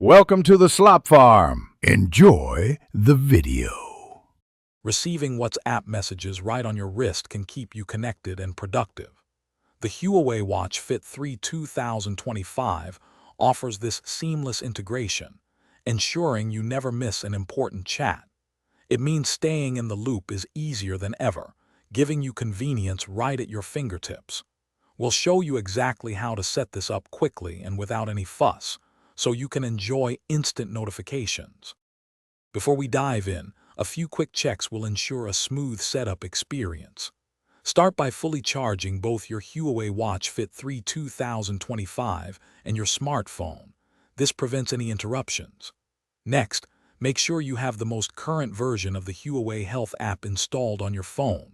Welcome to the Slop Farm. Enjoy the video. Receiving WhatsApp messages right on your wrist can keep you connected and productive. The Huawei Watch Fit 3 2025 offers this seamless integration, ensuring you never miss an important chat. It means staying in the loop is easier than ever, giving you convenience right at your fingertips. We'll show you exactly how to set this up quickly and without any fuss, so you can enjoy instant notifications. Before we dive in, a few quick checks will ensure a smooth setup experience. Start by fully charging both your Huawei Watch Fit 3 2025 and your smartphone. This prevents any interruptions. Next, make sure you have the most current version of the Huawei Health app installed on your phone.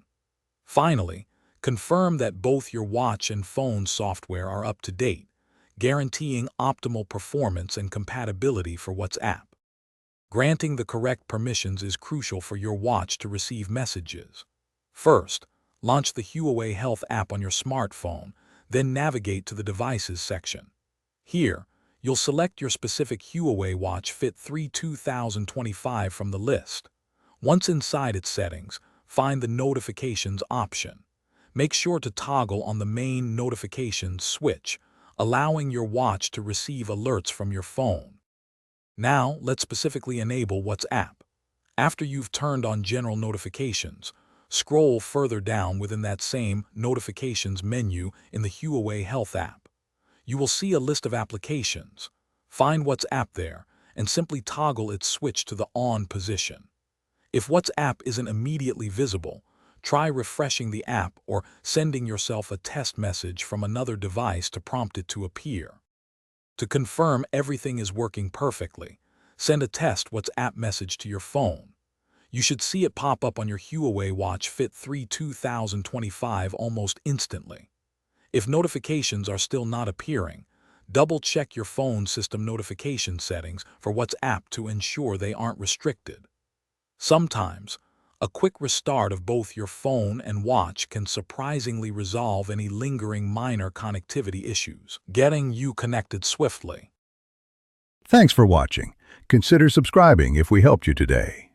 Finally, confirm that both your watch and phone software are up to date, guaranteeing optimal performance and compatibility for WhatsApp. Granting the correct permissions is crucial for your watch to receive messages. First, launch the Huawei Health app on your smartphone, then navigate to the Devices section. Here, you'll select your specific Huawei Watch Fit 3 2025 from the list. Once inside its settings, find the Notifications option. Make sure to toggle on the main notifications switch, allowing your watch to receive alerts from your phone. Now, let's specifically enable WhatsApp. After you've turned on general notifications, scroll further down within that same Notifications menu in the Huawei Health app. You will see a list of applications. Find WhatsApp there and simply toggle its switch to the on position. If WhatsApp isn't immediately visible, try refreshing the app or sending yourself a test message from another device to prompt it to appear. To confirm everything is working perfectly, send a test WhatsApp message to your phone. You should see it pop up on your Huawei Watch Fit 3 2025 almost instantly. If notifications are still not appearing, double-check your phone system notification settings for WhatsApp to ensure they aren't restricted. Sometimes, a quick restart of both your phone and watch can surprisingly resolve any lingering minor connectivity issues, getting you connected swiftly. Thanks for watching. Consider subscribing if we helped you today.